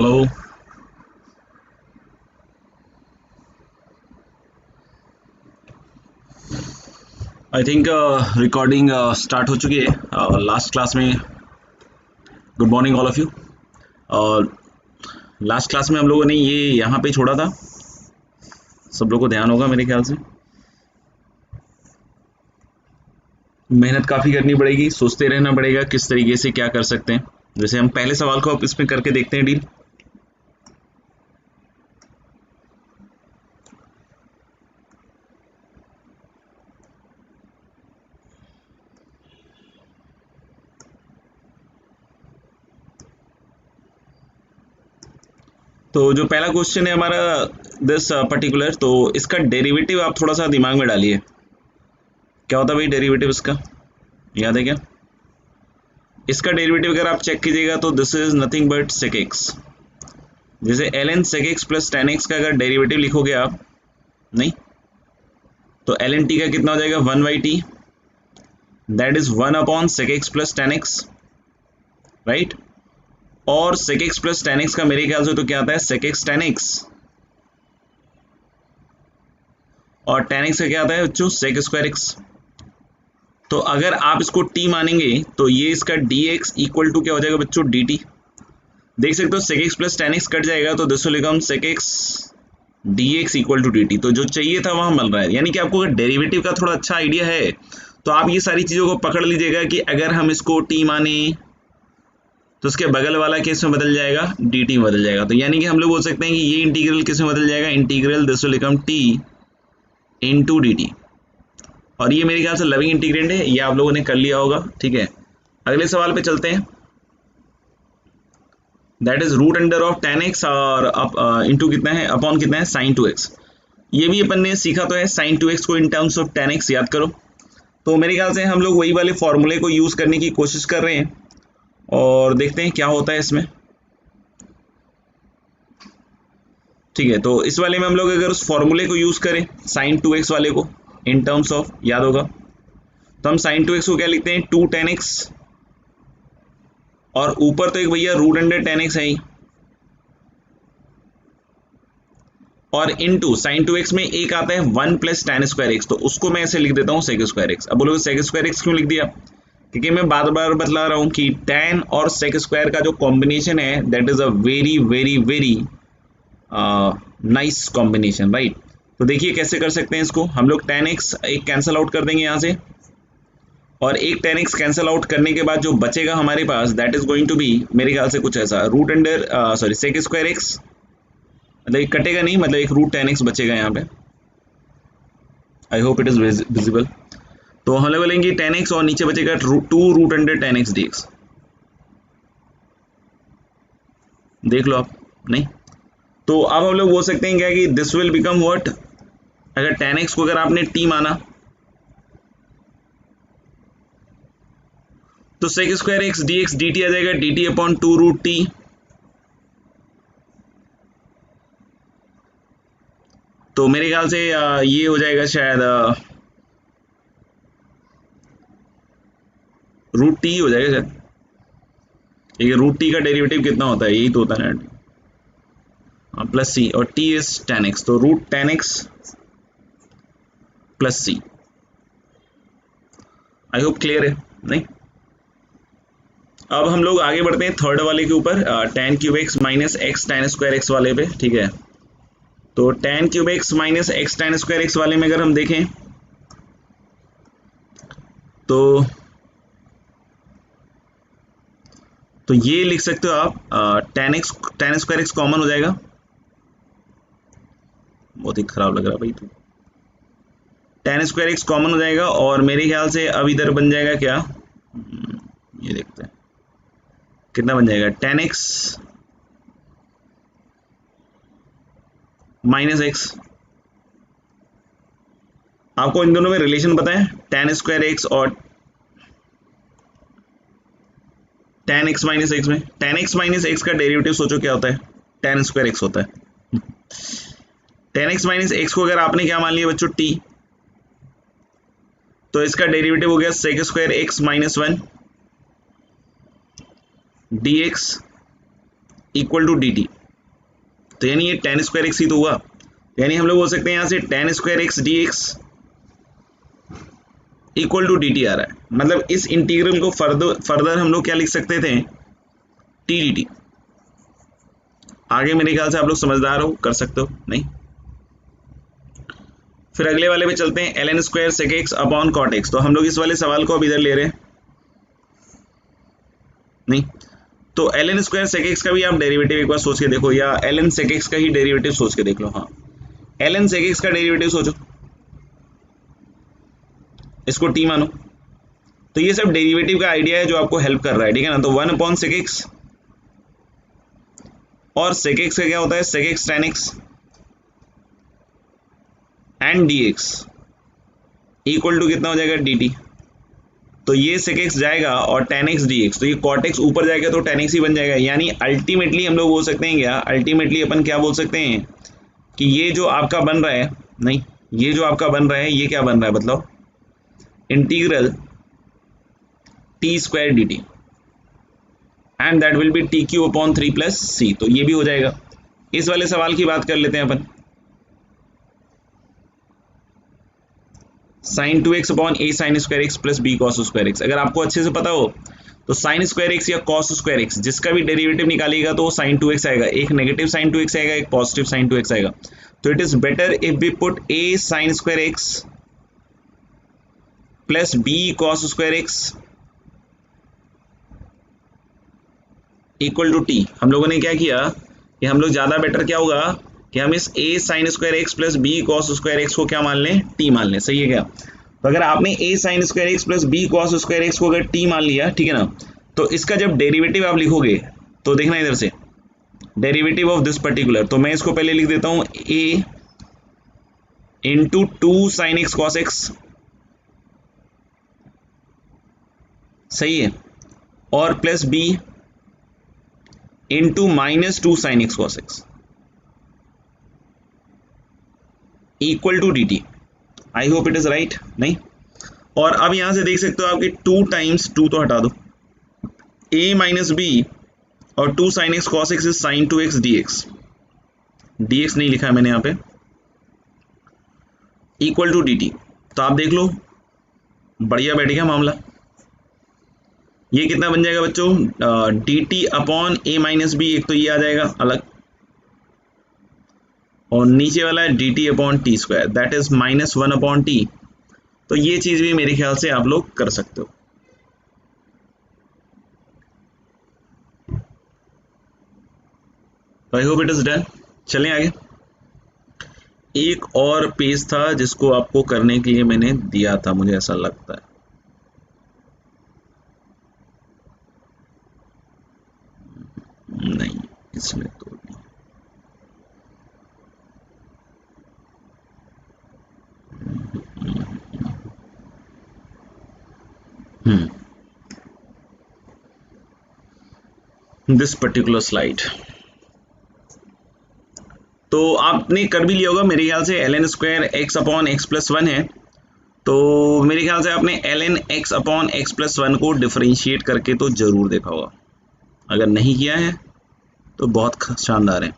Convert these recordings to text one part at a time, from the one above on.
Hello. I think recording start हो चुकी है लास्ट क्लास में। Good morning all of you. और लास्ट क्लास में हम लोगों ने ये यहाँ पे छोड़ा था, सब लोगों को ध्यान होगा मेरे ख्याल से। मेहनत काफ़ी करनी पड़ेगी, सोचते रहना पड़ेगा किस तरीके से क्या कर सकते हैं। जैसे हम पहले सवाल को अब इसमें करके देखते हैं डील। तो जो पहला क्वेश्चन है हमारा दिस पर्टिकुलर, तो इसका डेरिवेटिव आप थोड़ा सा दिमाग में डालिए। क्या होता है भाई डेरिवेटिव इसका, याद है क्या? इसका डेरिवेटिव अगर आप चेक कीजिएगा तो this is nothing but sec x. जैसे l n sec x plus ten x का अगर डेरिवेटिव लिखोगे आप, नहीं तो एल एन टी का कितना हो जाएगा, one by t, that is one upon sec x plus ten x, right. और sec x plus ten x का मेरे ख्याल से तो क्या आता है, सेक एक्स टेन एक्स, और टेन एक्स का क्या आता है बच्चों, सेक स्क्वायर एक्स। तो अगर आप इसको t मानेंगे तो ये इसका dx इक्वल टू क्या हो जाएगा बच्चों, dt। देख सकते हो sec x plus ten X cut जाएगा तो this will become sec x dx equal to dt। तो जो चाहिए था वहां मिल रहा है। यानी कि आपको अगर डेरिवेटिव का थोड़ा अच्छा आइडिया है तो आप ये सारी चीज़ों को पकड़ लीजिएगा कि अगर हम इसको t माने तो उसके बगल वाला किस में बदल जाएगा, dt में बदल जाएगा। तो यानी कि हम लोग बोल सकते हैं कि ये इंटीग्रल किस में बदल जाएगा, integral this will become t into dt। और ये मेरे ख्याल से लविंग इंटीग्रेंड है, ये आप लोगों ने कर लिया होगा, ठीक है। अगले सवाल पे चलते हैं। That is root under of ten x और इंटू कितना है, अपॉन कितना है, साइन टू एक्स। ये भी अपन ने सीखा तो है, साइन टू एक्स को in terms of ten x याद करो। तो मेरे ख्याल से हम लोग वही वाले फॉर्मूले को यूज करने की कोशिश कर रहे हैं और देखते हैं क्या होता है इसमें। ठीक है, तो इस वाले में हम लोग अगर उस फॉर्मूले को यूज करें साइन टू एक्स वाले को इन टर्म्स ऑफ, याद होगा, तो हम साइन टू एक्स को क्या लिखते हैं, टू टेन एक्स, और ऊपर तो एक भैया रूट अंडर टेन एक्स है ही, और इनटू साइन टू एक्स में एक आता है one plus ten square x, तो उसको मैं ऐसे लिख देता हूँ सेक स्क्वायर एक्स। अब बोलोगे सेक स्क्वायर एक्स क्यों लिख दिया, क्योंकि मैं बार बार बतला रहा हूँ कि टेन और सेक स्क्वायर का जो कॉम्बिनेशन है that is a very very very nice combination, right. तो देखिए कैसे कर सकते हैं इसको हम लोग, टेन एक्स एक कैंसिल आउट कर देंगे यहाँ से, और एक टेन एक्स कैंसिल आउट करने के बाद जो बचेगा हमारे पास that is going to be मेरे ख्याल से कुछ ऐसा, root under sorry sec square x, मतलब एक कटेगा नहीं, मतलब एक रूट टेन एक्स बचेगा यहाँ पे। I hope it is visible. तो हम लोग बोलेंगे टेन एक्स और नीचे बचेगा two root under ten X D X. देख लो आप, नहीं तो अब हम लोग बोल सकते हैं क्या कि दिस विल बिकम व्हाट, अगर टेन एक्स को अगर आपने टी माना तो sec square x D x d t आ जाएगा, d t upon two root t. तो मेरे ख्याल से ये हो जाएगा शायद रूट टी हो जाएगा शायद। ये रूट टी का डेरिवेटिव कितना होता है, यही तो होता है ना, प्लस सी, और टी इज टेन एक्स, तो root ten X plus C. I hope clear है, नहीं। अब हम लोग आगे बढ़ते हैं थर्ड वाले के ऊपर, ten cube x minus x ten square x वाले पे, ठीक है। तो ten cube x minus x ten square x वाले में अगर हम देखें तो ये लिख सकते हो आप, टेन स्क्वायर एक्स कॉमन हो जाएगा। बहुत ही खराब लग रहा है भाई, तो टेन स्क्वायर एक्स कॉमन हो जाएगा, और मेरे ख्याल से अब इधर बन जाएगा क्या, ये देखते हैं कितना बन जाएगा, टेन एक्स माइनस एक्स। आपको इन दोनों में रिलेशन पता है, टेन स्क्वायर एक्स और टेन एक्स माइनस एक्स में, टेन एक्स माइनस एक्स का डेरिवेटिव सोचो क्या होता है, टेन स्क्वायर एक्स होता है। टेन एक्स माइनस एक्स को अगर आपने क्या मान लिया बच्चों, टी, तो इसका डेरिवेटिव हो गया sec square X minus one D x equal to D T. तो यानी ये tan स्क्वायर एक्स ही तो हुआ, यानी हम लोग बोल सकते हैं यहाँ से tan square x D x equal to D t आ रहा है। मतलब इस इंटीग्रल को फर्दर हम लोग क्या लिख सकते थे, टी डी टी। आगे मेरे ख्याल से आप लोग समझदार हो, कर सकते हो नहीं। फिर अगले वाले पे चलते हैं, ln square sec X upon cot X. तो हम लोग इस वाले सवाल को अब इधर ले रहे हैं नहीं, तो ln स्क्वायर सेक एक्स का भी आप डेरिवेटिव एक बार सोच के देखो, या ln सेक एक्स का ही डेरिवेटिव सोच के देख लो। हाँ, ln सेक एक्स का डेरिवेटिव सोचो, इसको t मानो। तो ये सब डेरिवेटिव का आइडिया है जो आपको हेल्प कर रहा है, ठीक है ना। तो 1 अपॉन सेक एक्स, और सेक एक्स का क्या होता है, sec X tan X and dx equal to कितना हो जाएगा, dt। तो ये सेक एक्स जाएगा और tan x dx, तो ये cot x ऊपर जाएगा तो tan x ही बन जाएगा। यानी अल्टीमेटली हम लोग बोल सकते हैं क्या, अल्टीमेटली अपन क्या बोल सकते हैं कि ये जो आपका बन रहा है, नहीं ये जो आपका बन रहा है, ये क्या बन रहा है, मतलब integral T square d t and that will be t cube upon 3 plus c. तो ये भी हो जाएगा। इस वाले सवाल की बात कर लेते हैं अपन, sine 2x upon a sine square x plus B cos square x. अगर आपको अच्छे से पता हो तो साइन स्क्वायर एक्स या कॉस स्क्वायर एक्स जिसका भी डेरिवेटिव निकालिएगा तो साइन 2x आएगा, एक नेगेटिव साइन 2x आएगा, एक पॉजिटिव साइन 2x आएगा। तो it is better if we put A sine square x plus B cos square X equal to T. हम लोगों ने क्या किया कि हम लोग ज्यादा बेटर क्या होगा कि हम इस a sine square x plus B cos square X को क्या मान लें, t मान लें। सही है क्या। तो अगर आपने a sine square x plus B cos square X को अगर t मान लिया, ठीक है ना, तो इसका जब डेरिवेटिव आप लिखोगे तो देखना इधर से डेरिवेटिव ऑफ दिस पर्टिकुलर, तो मैं इसको पहले लिख देता हूं a into 2 sine x cos X, सही है, और plus b into minus 2 sine x cos X equal to D T. I hope it is right नहीं। और अब यहां से देख सकते हो आपके 2 टाइम्स 2 तो हटा दो, a माइनस बी और 2 sine x cos x is sine 2x dx, dx नहीं लिखा है मैंने यहाँ पे, इक्वल टू डी टी। तो आप देख लो बढ़िया बैठ गया मामला। ये कितना बन जाएगा बच्चों, D t upon a minus B, एक तो ये आ जाएगा अलग, और नीचे वाला है D t upon T square that is minus 1 upon T. तो ये चीज भी मेरे ख्याल से आप लोग कर सकते हो। आई होप इट इज डन। चलें आगे। एक और पेज था जिसको आपको करने के लिए मैंने दिया था, मुझे ऐसा लगता है। नहीं, इसमें तो नहीं। दिस पर्टिकुलर स्लाइड तो आपने कर भी लिया होगा मेरे ख्याल से। ln square x upon x plus 1 है, तो मेरे ख्याल से आपने ln x upon x plus 1 को डिफरेंशिएट करके तो जरूर देखा होगा। अगर नहीं किया है तो बहुत शानदार है।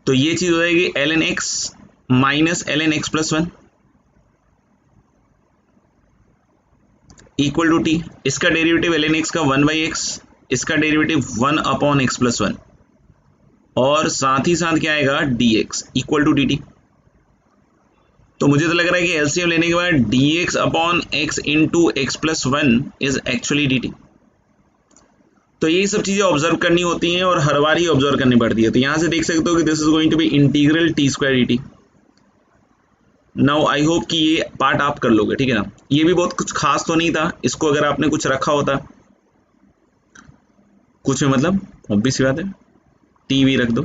तो ये चीज हो जाएगी ln x minus ln x plus 1 equal to T. इसका डेरिवेटिव ln x का 1/x, इसका डेरिवेटिव 1 अपॉन एक्स प्लस 1, और साथ ही साथ क्या आएगा dx इक्वल टू dt। तो मुझे तो लग रहा है कि एलसीएम लेने के बाद dx upon x into x plus 1 is actually dt। तो ये सब चीजें ऑब्जर्व करनी होती हैं और हर बार ही ऑब्जर्व करनी पड़ती है। तो यहां से देख सकते हो कि this is going to be integral T square dt। Now I hope कि ये पार्ट आप कर लोगे, ठीक है ना। ये भी बहुत कुछ खास तो नहीं था, इसको अगर आपने कुछ रखा होता कुछ में, मतलब ऑब्वियस सी बात है टी भी रख दो।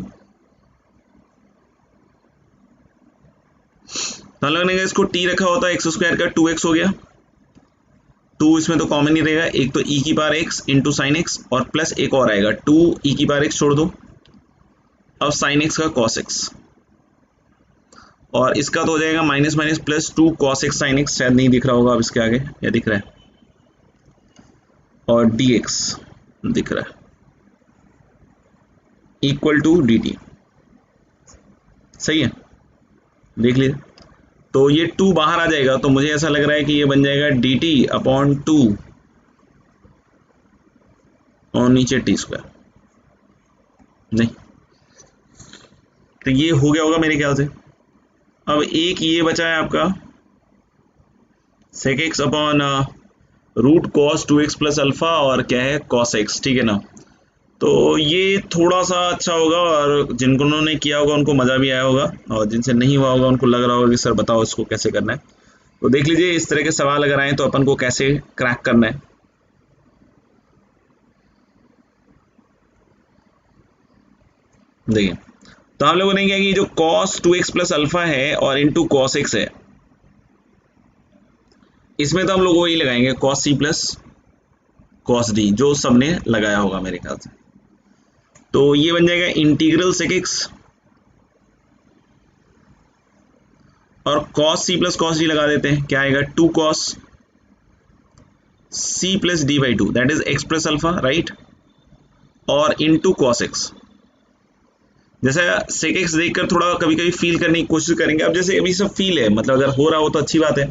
तो लगने का इसको टी रखा होता है, एक्स स्क्वायर का 2x हो गया, 2 इसमें तो कॉमन ही रहेगा, एक तो e की power x into sine x, और प्लस एक और आएगा 2 e की पावर x छोड़ दो, अब साइन एक्स का कॉस एक्स, और इसका तो हो जाएगा minus minus plus 2 cos x sine x. शायद नहीं दिख रहा होगा अब इसके आगे, या दिख रहा है, और dx दिख रहा है, इक्वल टू डी टी। सही है, देख लीजिए। तो ये 2 बाहर आ जाएगा, तो मुझे ऐसा लग रहा है कि ये बन जाएगा डी टी अपॉन 2 और नीचे टी स्क्वायर। नहीं, तो ये हो गया होगा मेरे ख्याल से। अब एक ये बचा है आपका sec X upon root cos 2x plus alpha और क्या है कॉस एक्स, ठीक है ना। तो ये थोड़ा सा अच्छा होगा, और जिन्होंने किया होगा उनको मज़ा भी आया होगा, और जिनसे नहीं हुआ होगा उनको लग रहा होगा कि सर बताओ इसको कैसे करना है। तो देख लीजिए, इस तरह के सवाल अगर आए तो अपन को कैसे क्रैक करना है। देखिए, तो हम लोगों ने क्या कि जो cos 2x प्लस अल्फा है और इंटू कॉस एक्स है, इसमें तो हम लोग वही लगाएंगे cos c plus cos d, जो सबने लगाया होगा मेरे ख्याल से। तो ये बन जाएगा इंटीग्रल सेक एक्स और cos c plus cos d लगा देते हैं, क्या आएगा 2 cos c plus d by 2 that is x plus alpha, right, और इंटू cos x। जैसे सेक एक्स देखकर थोड़ा कभी कभी फील करने की कोशिश करेंगे। अब जैसे अभी सब फील है, मतलब अगर हो रहा हो तो अच्छी बात है।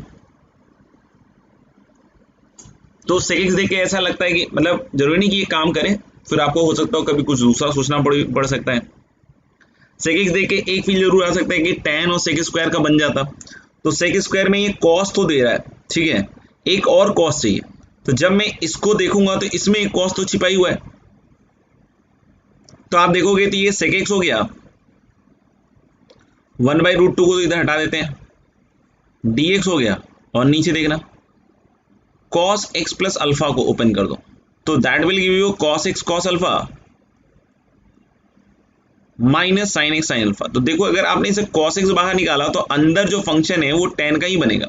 तो सेक एक्स देख के ऐसा लगता है कि मतलब जरूरी नहीं कि ये काम करे, फिर आपको हो सकता हो कभी कुछ दूसरा सोचना पड़ सकता है। सेक एक्स देख के एक फील जरूर आ सकता है कि tan और सेक स्क्वायर का बन जाता, तो सेक स्क्वायर में ये cos तो दे रहा है, ठीक है, एक और cos चाहिए, तो जब मैं इसको देखूंगा तो इसमें एक cos तो छिपाई हुआ है। तो आप देखोगे तो ये सेक एक्स हो गया, 1/√2 को तो इधर हटा देते हैं, dx हो गया, और नीचे देखना cos x प्लस अल्फा को ओपन कर दो, तो that will give you cos x cos alpha minus sine x sine alpha. तो देखो, अगर आपने इसे cos x बाहर निकाला तो अंदर जो फंक्शन है वो tan का ही बनेगा,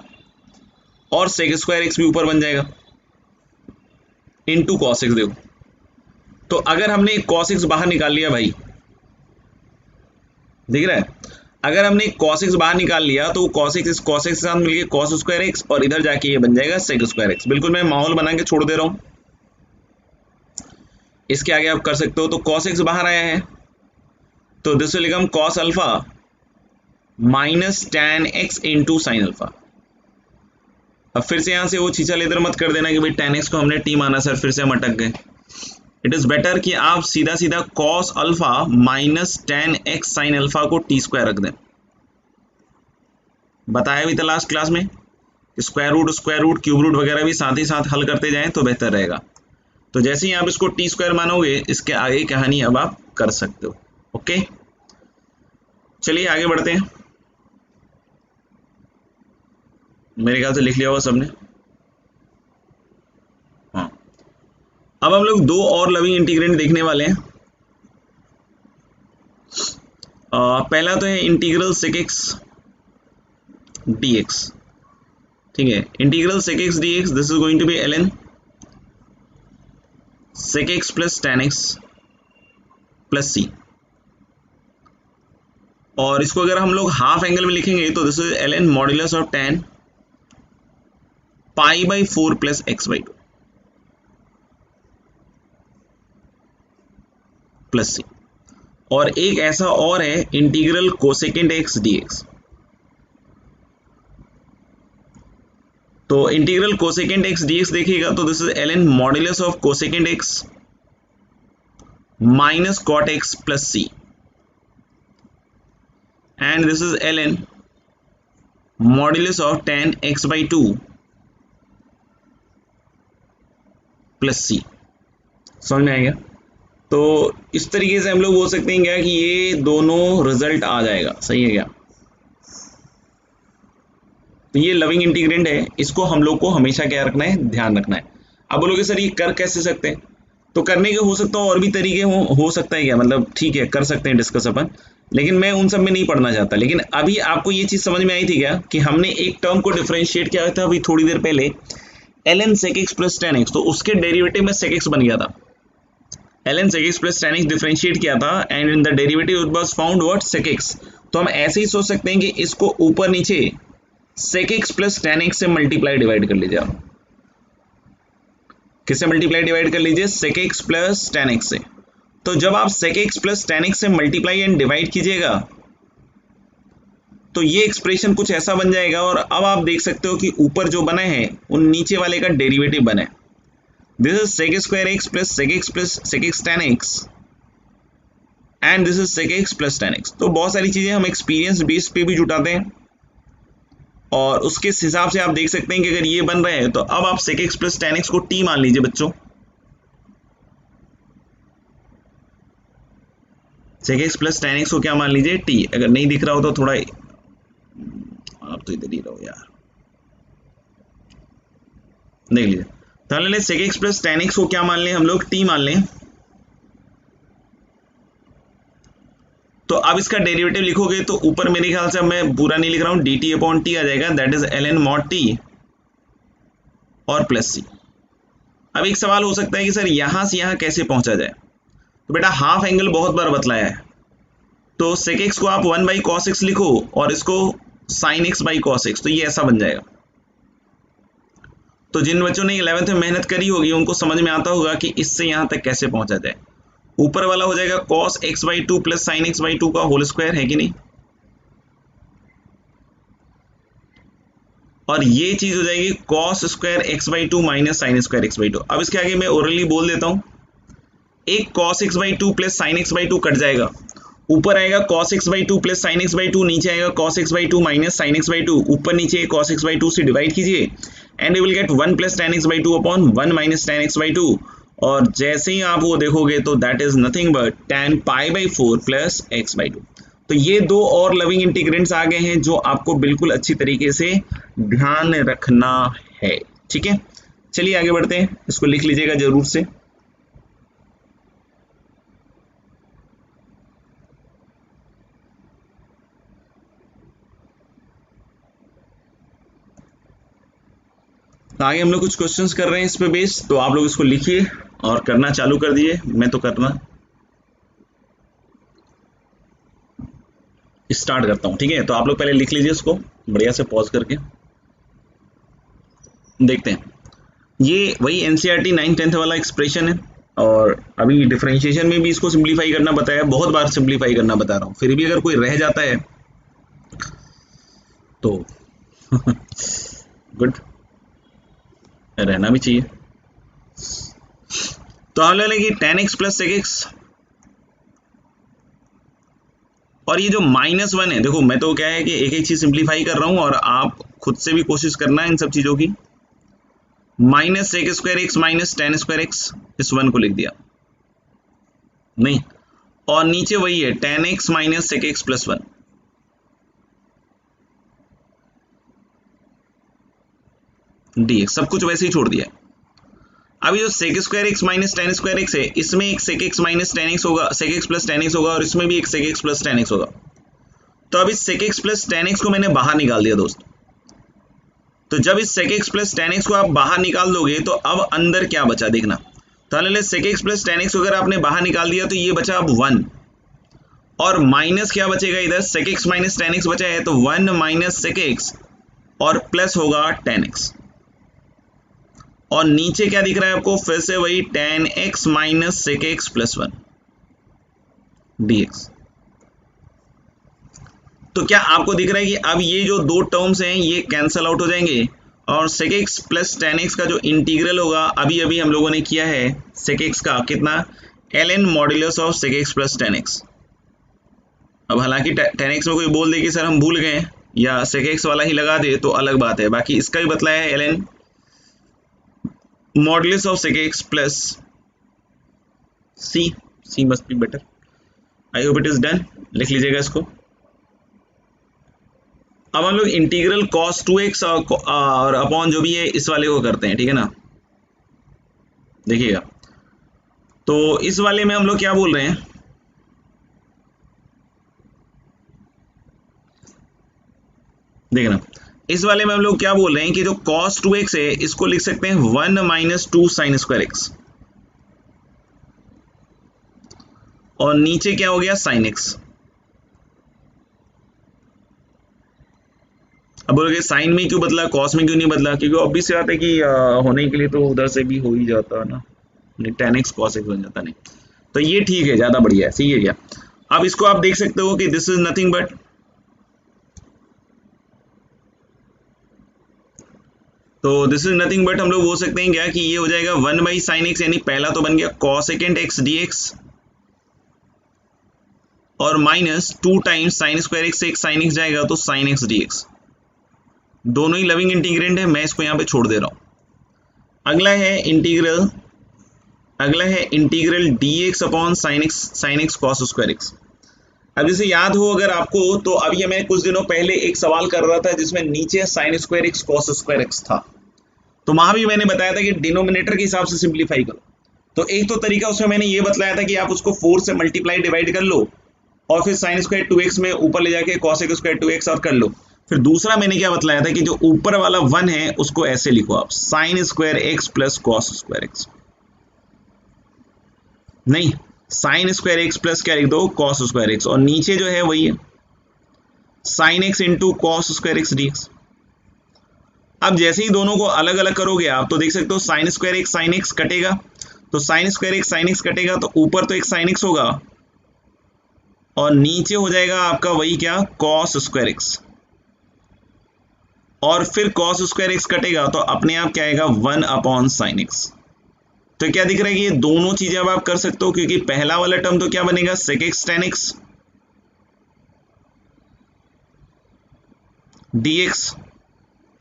और सेक स्क्वायर एक्स भी ऊपर बन जाएगा इनटू cos x। देखो, तो अगर हमने cos x बाहर निकाल लिया भाई, दिख रहा है, अगर हमने cos x बाहर निकाल लिया तो cos x के साथ मिलके cos स्क्वायर x, और इधर जाके ये बन जाएगा sec स्क्वायर x। बिल्कुल मैं माहौल बना के छोड़ दे रहा हूं, इसके आगे आप कर सकते हो। तो cos x बाहर आया है, तो this will become cos alpha minus tan x into sine alpha. अब फिर से यहां से वो छीछा इधर मत कर देना कि भाई tan x को हमने t माना सर, फिर से हम अटक गए। इट इज बेटर कि आप सीधा सीधा cos alpha minus tan x sine alpha को t स्क्वायर रख दें। बताया भी था लास्ट क्लास में, स्क्वायर रूट क्यूब रूट वगैरह भी साथ ही साथ हल करते जाएं तो बेहतर रहेगा। तो जैसे ही आप इसको टी स्क्वायर मानोगे, इसके आगे की कहानी अब आप कर सकते हो। ओके, चलिए आगे बढ़ते हैं। मेरे ख्याल से लिख लिया होगा सबने। हाँ, अब हम लोग 2 और लविंग इंटीग्रेंट देखने वाले हैं। पहला तो है इंटीग्रल सेक एक्स dx, ठीक है, integral sec X dx, this is going to be ln sec x plus tan x प्लस c, और इसको अगर हम लोग हाफ एंगल में लिखेंगे तो this is ln modulus of tan pi by 4 plus x by 2 plus सी। और एक ऐसा और है इंटीग्रल कोसेकेंड एक्स dx। तो इंटीग्रल कोसेकेंड एक्स dx देखिएगा तो this is ln modulus of cosecant x minus cot x plus c, and this is ln modulus of tan x by 2 plus c. समझ में आएगा? तो इस तरीके से हम लोग बोल सकते हैं क्या कि ये दोनों रिजल्ट आ जाएगा। सही है क्या? तो ये लविंग इंटीग्रेंड है, इसको हम लोग को हमेशा क्या रखना है, ध्यान रखना है। अब बोलोगे सर ये कर कैसे सकते हैं? तो करने के हो सकता है और भी तरीके हो सकता है क्या, मतलब ठीक है कर सकते हैं डिस्कस अपन, लेकिन मैं उन सब में नहीं पढ़ना चाहता। लेकिन अभी आपको ये चीज समझ में आई थी क्या कि हमने एक टर्म को डिफरेंशिएट किया था अभी थोड़ी देर पहले, ln sec x plus tan x, तो उसके डेरिवेटिव में sec x बन गया था। ln sec x plus tan x differentiate किया था and in the derivative it was found what sec x। तो हम ऐसे ही सोच सकते हैं कि इसको ऊपर नीचे sec x plus tan x से मल्टीप्लाई डिवाइड कर लीजिए आप। किससे मल्टीप्लाई डिवाइड कर लीजिए? sec x plus tan x से। तो जब आप sec x plus tan x से मल्टीप्लाई एंड डिवाइड कीजिएगा तो ये एक्सप्रेशन कुछ ऐसा बन जाएगा, और अब आप देख सकते हो कि ऊपर जो बना है उन नीचे वाले का डेरिवेटिव बना है। This is sec square x plus sec x tan x and this is sec x plus tan x। तो बहुत सारी चीजें हम एक्सपीरियंस बेस पे भी जुटाते हैं, और उसके हिसाब से आप देख सकते हैं कि अगर ये बन रहा है तो अब आप sec x plus tan x को t मान लीजिए बच्चों। sec x plus tan x को क्या मान लीजिए, t। अगर नहीं दिख रहा हो तो थोड़ा आप तो इधर ही रहो यार, देख लीजिए। तो ले sec x plus tan x को क्या मान लें हम लोग, t मान लें। तो अब इसका डेरिवेटिव लिखोगे तो ऊपर मेरे ख्याल से, मैं पूरा नहीं लिख रहा हूं, dt अपॉन t आ जाएगा, that is ln mod t और प्लस c। अब एक सवाल हो सकता है कि सर यहां से यहां कैसे पहुंचा जाए। तो बेटा हाफ एंगल बहुत बार बतलाया है, तो sec x को आप 1 बाई cos x लिखो और इसको sin x by cos x, तो ये ऐसा बन जाएगा। तो जिन बच्चों ने 11th में मेहनत करी होगी उनको समझ में आता होगा कि इससे यहां तक कैसे पहुंचा जाए। ऊपर वाला हो जाएगा cos x by 2 plus sin x by 2 का होल स्क्वायर, है कि नहीं, और ये चीज हो जाएगी cos square x by 2 minus sine square x by 2। अब इसके आगे मैं ओरली बोल देता हूं, एक cos x by 2 plus sin x by 2 cut जाएगा, ऊपर आएगा cos x by 2 plus sin x by 2, नीचे आएगा cos x by 2 minus sin x by 2, ऊपर नीचे cos x बाई 2 से डिवाइड कीजिए and you will get 1 plus tan x by 2 upon 1 minus tan x by 2, और जैसे ही आप वो देखोगे तो that is nothing but tan pi by 4 plus x by 2। तो ये दो और लविंग इंटीग्रेंट्स आ गए हैं जो आपको बिल्कुल अच्छी तरीके से ध्यान रखना है, ठीक है। चलिए आगे बढ़ते हैं, इसको लिख लीजिएगा जरूर से। आगे हम लोग कुछ क्वेश्चंस कर रहे हैं इस पे बेस, तो आप लोग इसको लिखिए और करना चालू कर दिए, मैं तो करना स्टार्ट करता हूं, ठीक है। तो आप लोग पहले लिख लीजिए इसको बढ़िया से पॉज करके। देखते हैं, ये वही एनसीईआरटी 9th 10th वाला एक्सप्रेशन है, और अभी डिफरेंशिएशन में भी इसको सिंप्लीफाई करना बताया, बहुत बार सिंप्लीफाई करना बता रहा हूँ, फिर भी अगर कोई रह जाता है तो गुड, रहना भी चाहिए। तो हम ले लेंगे tan x plus sec x, और ये जो -1 है, देखो मैं तो क्या है कि एक एक चीज सिंप्लीफाई कर रहा हूं और आप खुद से भी कोशिश करना इन सब चीजों की। Minus sec square X minus tan square X, इस 1 को लिख दिया नहीं, और नीचे वही है tan x minus sec x plus 1, dx, सब कुछ वैसे ही छोड़ दिया। अभी जो sec square X minus tan square X है, इसमें एक sec X minus tan x होगा, sec x plus tan x होगा, और इसमें भी एक sec x plus tan x होगा। तो अब इस sec x plus tan x को मैंने बाहर निकाल दिया दोस्त। तो जब इस sec x plus tan x को आप बाहर निकाल दोगे तो अब अंदर क्या बचा देखना। तो sec x plus tan x को अगर आपने बाहर निकाल दिया तो ये बचा अब 1, और माइनस क्या बचेगा इधर, sec x minus tan x बचा है, तो 1 माइनस sec x और प्लस होगा tan x, और नीचे क्या दिख रहा है आपको, फिर से वही tan x minus sec x plus 1 dx। तो क्या आपको दिख रहा है कि अब ये जो दो टर्म्स हैं ये कैंसल आउट हो जाएंगे, और sec x plus tan x का जो इंटीग्रल होगा अभी अभी हम लोगों ने किया है sec x का कितना, ln modulus of sec x plus tan x। अब हालांकि tan x में कोई बोल दे कि सर हम भूल गए या sec x वाला ही लगा दे तो अलग बात है, बाकी इसका भी बतलाया है ln modulus of sec x प्लस c must be better. I hope it is done, लिख लीजिएगा इसको। अब हम लोग इंटीग्रल cos 2x और अपॉन जो भी है इस वाले को करते हैं, ठीक है ना। देखिएगा, तो इस वाले में हम लोग क्या बोल रहे हैं, देखना, इस वाले में हम लोग क्या बोल रहे हैं कि जो cos 2x है इसको लिख सकते हैं 1 माइनस 2 साइन स्क्वायर एक्स, और नीचे क्या हो गया साइन एक्स। अब बोलोगे साइन में क्यों बदला, कॉस में क्यों नहीं बदला, क्योंकि ऑब्वियस बात है कि होने के लिए तो उधर से भी हो ही जाता है ना, tan x cos x बन जाता नहीं। तो ये ठीक है, ज्यादा बढ़िया है, सही है क्या। अब इसको आप देख सकते हो कि दिस इज नथिंग बट, तो दिस इज नथिंग बट हम लोग बोल सकते हैं क्या कि ये हो जाएगा 1/sin x, यानी पहला तो बन गया cos2 x dx और माइनस 2 टाइम्स sin2 x से एक sin x जाएगा तो sin x dx। दोनों ही लविंग इंटीग्रेंड है, मैं इसको यहाँ पे छोड़ दे रहा हूँ। अगला है integral dx upon sin x cos2 x। अब जैसे याद हो अगर आपको, तो अभी मैं कुछ दिनों पहले एक सवाल कर रहा था जिसमें नीचे sin2 x cos2 x था, तो वहां भी मैंने बताया था कि डिनोमिनेटर के हिसाब से सिंप्लीफाई करो। तो एक तो तरीका उसमें मैंने ये बताया था कि आप उसको 4 से मल्टीप्लाई डिवाइड कर लो और फिर sin2 2x में ऊपर ले जाके cos2 2x और कर लो। फिर दूसरा मैंने क्या बतलाया था कि जो ऊपर वाला 1 है उसको ऐसे लिखो आप sin2 x plus cos2 x, नहीं sin2 x प्लस क्या लिख दो cos2 x, और नीचे जो है वही है sin x into cos2 x dx। अब जैसे ही दोनों को अलग अलग करोगे आप तो देख सकते हो sin2 x sin x कटेगा, तो sin2 x sin x कटेगा तो ऊपर तो एक sin x होगा और नीचे हो जाएगा आपका वही क्या cos2 x, और फिर cos2 x कटेगा तो अपने आप क्या आएगा 1 अपॉन sin x। तो क्या दिख रहा है कि ये दोनों चीजें अब आप कर सकते हो, क्योंकि पहला वाला टर्म तो क्या बनेगा sec x tan x dx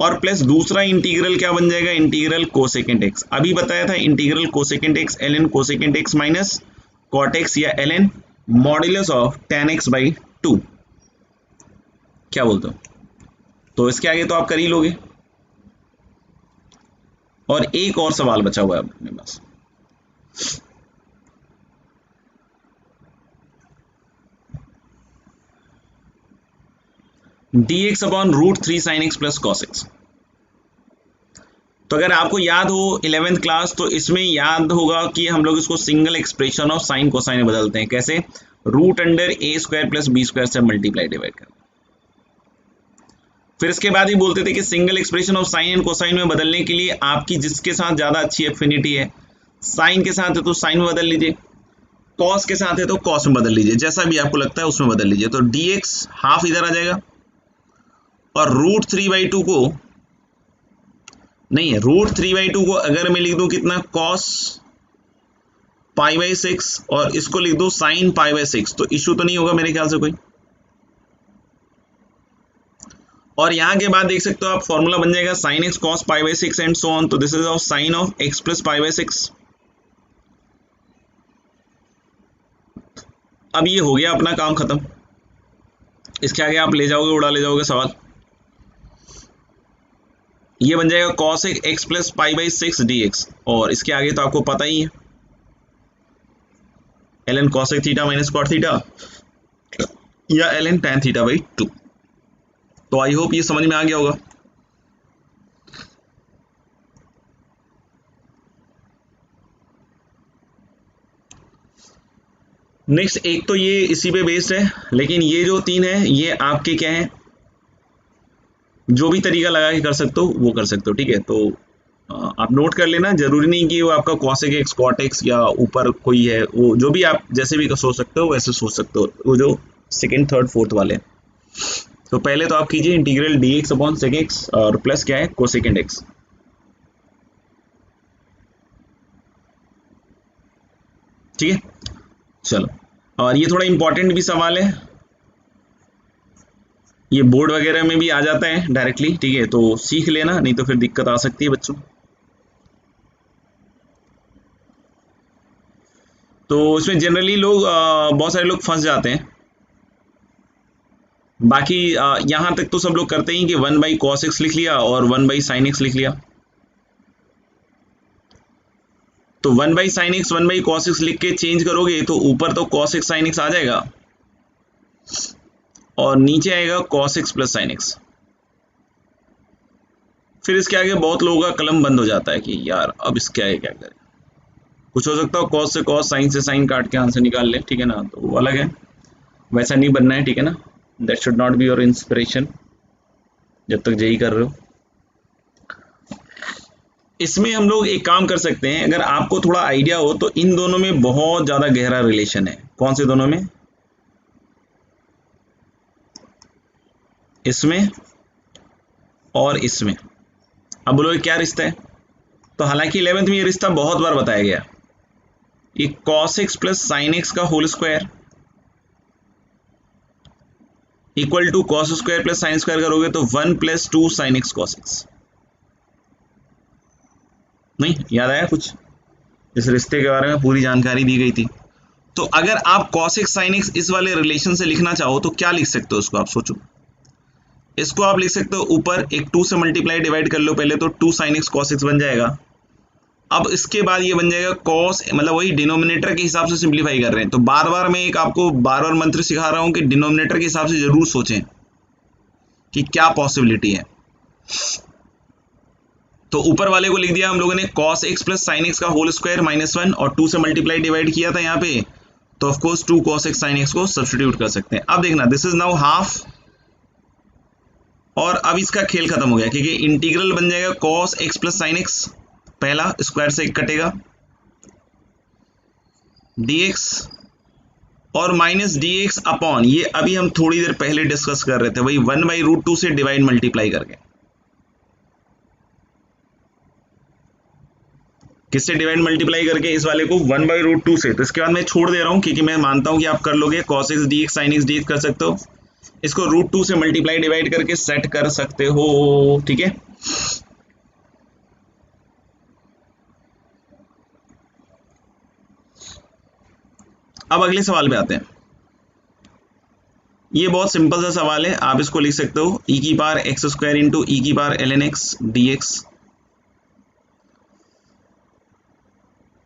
और प्लस दूसरा इंटीग्रल क्या बन जाएगा इंटीग्रल कोसेकेंट x। अभी बताया था integral cosecant x ln cosecant x minus cot x या ln modulus of tan x by 2। क्या बोलते हो, तो इसके आगे तो आप कर ही लोगे। और एक और सवाल बचा हुआ है अपने पास, dx upon √3 sin x plus cos x। तो अगर आपको याद हो 11th क्लास, तो इसमें याद होगा कि हम लोग इसको single expression of sine cosine में बदलते हैं, कैसे √a² प्लस b² से मल्टीप्लाई डिवाइड कर। फिर इसके बाद ही बोलते थे कि single expression of sine and cosine में बदलने के लिए आपकी जिसके साथ ज्यादा अच्छी एफिनिटी है, साइन के साथ है तो साइन में बदल लीजिए, कॉस के साथ है तो कॉस में बदल लीजिए, जैसा भी आपको लगता है उसमें बदल लीजिए। तो dx हाफ इधर आ जाएगा और √3/2 को नहीं है, √3/2 को अगर मैं लिख दूं कितना cos π/6 और इसको लिख दूं sin π/6, तो इशू तो नहीं होगा मेरे ख्याल से कोई। और यहां के बाद देख सकते हो आप फॉर्मूला बन जाएगा sin x cos π/6 and so on, तो this is of sin of x plus π/6। अब ये हो गया अपना काम खत्म, इसके आगे आप ले जाओगे उड़ा ले जाओगे सवाल। ये बन जाएगा cos x प्लस π/6 dx और इसके आगे तो आपको पता ही है ln cos theta minus cot theta या ln tan थीटा बाई 2। तो आई होप ये समझ में आ गया होगा। नेक्स्ट एक तो ये इसी पे बेस्ड है, लेकिन ये जो 3 है ये आपके क्या है, जो भी तरीका लगा के कर सकते हो वो कर सकते हो, ठीक है। तो आप नोट कर लेना, जरूरी नहीं कि वो आपका cos x cot x या ऊपर कोई है, वो जो भी आप जैसे भी सोच सकते हो वैसे सोच सकते हो, वो जो सेकंड थर्ड फोर्थ वाले। तो पहले तो आप कीजिए integral dx upon sec x और प्लस क्या है कोसेकेंट x। ठीक है, चलो। और ये थोड़ा इंपॉर्टेंट भी सवाल है, ये बोर्ड वगैरह में भी आ जाता है डायरेक्टली, ठीक है, तो सीख लेना, नहीं तो फिर दिक्कत आ सकती है बच्चों। तो इसमें जनरली लोग बहुत सारे लोग फंस जाते हैं, बाकी यहां तक तो सब लोग करते ही कि 1/cos x लिख लिया और 1/sin x लिख लिया। तो 1/sin x 1/cos x लिख के चेंज करोगे तो ऊपर तो cos x sin x आ जाएगा और नीचे आएगा cos x plus sin x। फिर इसके आगे बहुत लोगों का कलम बंद हो जाता है कि यार अब इसके आगे क्या करें। कुछ हो सकता है cos से cos sin से sin काट के आंसर निकाल ले, ठीक है ना, तो वो अलग है, वैसा नहीं बनना है, ठीक है ना। That should not be your inspiration जब तक जेई कर रहे हो। इसमें हम लोग एक काम कर सकते हैं, अगर आपको थोड़ा आइडिया हो तो इन दोनों में बहुत ज्यादा गहरा रिलेशन है। कौन से दोनों में? इसमें और इसमें। अब बोलोगे क्या रिश्ता है? तो हालांकि 11th में ये रिश्ता बहुत बार बताया गया, ये cos x plus sine x का whole square equal to cos square plus sine square करोगे तो 1 plus 2 sine x cos x. नहीं याद आया कुछ? इस रिश्ते के बारे में पूरी जानकारी दी गई थी। तो अगर आप cos x sin x इस वाले रिलेशन से लिखना चाहो तो क्या लिख सकते हो इसको? आप सोचो, इसको आप लिख सकते हो ऊपर एक 2 से मल्टीप्लाई डिवाइड कर लो पहले, तो 2 sin x cos x बन जाएगा। अब इसके बाद ये बन जाएगा cos, मतलब वही डिनोमिनेटर के हिसाब से सिंप्लीफाई कर रहे हैं। तो बार बार मैं एक आपको बार बार मंत्र सिखा रहा हूं कि डिनोमिनेटर के हिसाब से जरूर सोचें कि क्या पॉसिबिलिटी है। तो ऊपर वाले को लिख दिया हम लोगों ने cos x plus sine x का होल स्क्वायर माइनस 1 और 2 से मल्टीप्लाई डिवाइड किया था यहाँ पे, तो of course 2 cos x sin x को सब्स्टिट्यूट कर सकते हैं। अब देखना, दिस इज नाउ हाफ, और अब इसका खेल खत्म हो गया क्योंकि इंटीग्रल बन जाएगा cos x plus sine x, पहला स्क्वायर से एक कटेगा dx और माइनस dx अपॉन, ये अभी हम थोड़ी देर पहले डिस्कस कर रहे थे, वही 1/√2 से डिवाइड मल्टीप्लाई करके। किससे डिवाइड मल्टीप्लाई करके? इस वाले को 1/√2 से। तो इसके बाद मैं छोड़ दे रहा हूं क्योंकि मैं मानता हूं कि आप कर लोगे। cos x dx sin x dx कर सकते हो, इसको √2 से मल्टीप्लाई डिवाइड करके सेट कर सकते हो, ठीक है। अब अगले सवाल पे आते हैं। ये बहुत सिंपल सा सवाल है, आप इसको लिख सकते हो e की power x square into e की पावर ln x dx।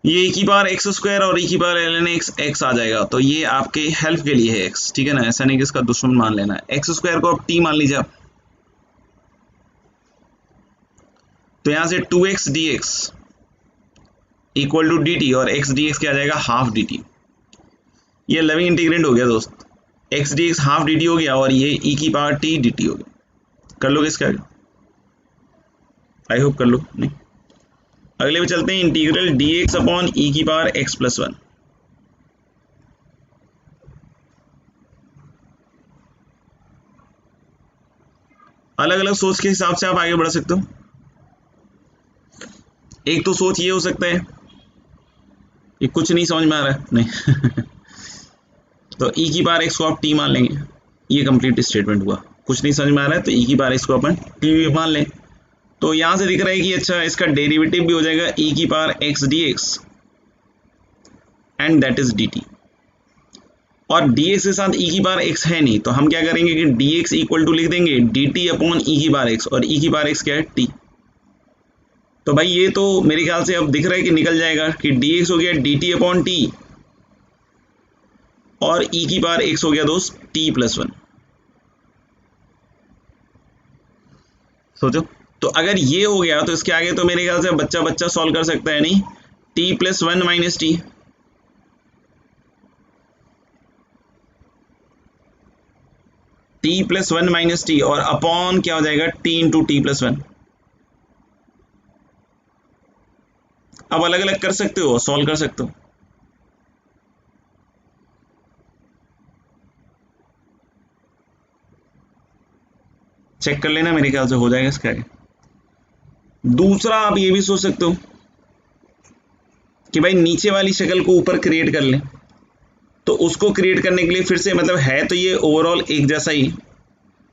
ये e की पावर x स्क्वायर और e की पावर ln x x आ जाएगा, तो ये आपके हेल्प के लिए है x, ठीक है ना, ऐसा नहीं कि इसका दुश्मन मान लेना है। x स्क्वायर को आप t मान लीजिए आप, तो यहां से 2x dx equal to dt और x dx क्या आ जाएगा? Half dt। ये लविंग इंटीग्रेंड हो गया दोस्त, x dx हाफ dt हो गया और ये e की पावर t dt हो गया। कर लोगे इसका? आई होप कर लो। नहीं, अगले पे चलते हैं। इंटीग्रल dx अपॉन e की पावर x प्लस 1। अलग अलग सोच के हिसाब से आप आगे बढ़ सकते हो। एक तो सोच ये हो सकता है कि कुछ नहीं समझ में आ रहा है, नहीं तो e की पावर x को आप t मान लेंगे, ये कंप्लीट स्टेटमेंट हुआ। कुछ नहीं समझ में आ रहा है तो e की पावर x को अपन t मान लें। तो यहां से दिख रहा है कि अच्छा इसका डेरिवेटिव भी हो जाएगा e की power x dx and that is dt, और dx के साथ e की पावर x है नहीं, तो हम क्या करेंगे कि dx इक्वल टू लिख देंगे dt अपॉन e की पावर x, और e की पावर x क्या है? t। तो भाई ये तो मेरे ख्याल से अब दिख रहा है कि निकल जाएगा कि dx हो गया dt अपॉन t और e की पावर x हो गया दोस्त t प्लस 1। सोचो, तो अगर ये हो गया तो इसके आगे तो मेरे ख्याल से बच्चा बच्चा सॉल्व कर सकता है, नहीं? t plus 1 minus T, t plus 1 minus T और अपॉन क्या हो जाएगा? t into T plus 1। अब अलग अलग कर सकते हो, सॉल्व कर सकते हो। चेक कर लेना, मेरे ख्याल से हो जाएगा इसका आगे। दूसरा आप ये भी सोच सकते हो कि भाई नीचे वाली शक्ल को ऊपर क्रिएट कर लें, तो उसको क्रिएट करने के लिए फिर से, मतलब है तो ये ओवरऑल एक जैसा ही,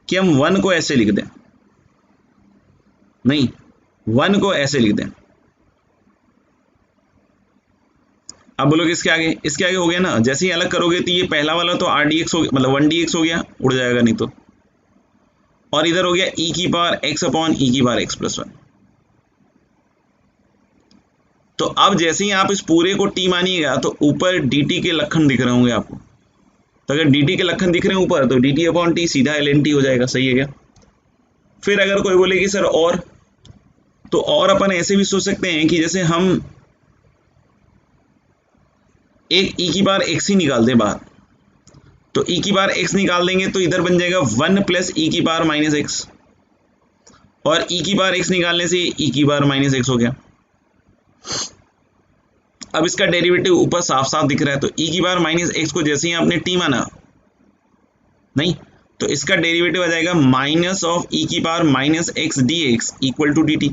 कि हम 1 को ऐसे लिख दें, नहीं 1 को ऐसे लिख दें। अब बोलोगे इसके आगे? इसके आगे हो गया ना, जैसे ही अलग करोगे तो ये पहला वाला तो rdx हो गया, मतलब 1dx हो गया, उड़ जाएगा नहीं तो, और इधर हो गया e की पावर x अपॉन e की पावर x प्लस 1। तो अब जैसे ही आप इस पूरे को t मानिएगा तो ऊपर dt के लक्षण दिख रहे होंगे आपको, तो अगर dt के लक्षण दिख रहे हैं ऊपर तो dt अपॉन t सीधा ln t हो जाएगा, सही है क्या? फिर अगर कोई बोले कि सर और, तो और अपन ऐसे भी सोच सकते हैं कि जैसे हम एक e की पावर x ही निकाल दें बाहर, तो e की पावर x निकाल देंगे तो इधर बन जाएगा 1 प्लस e की पावर माइनस x, और e की पावर x निकालने से e की पावर माइनस x हो गया। अब इसका डेरिवेटिव ऊपर साफ साफ दिख रहा है, तो ई की पावर माइनस एक्स को जैसे ही आपने टी माना, नहीं, तो इसका डेरिवेटिव आ जाएगा माइनस ऑफ ई की power minus X D x equal to D T.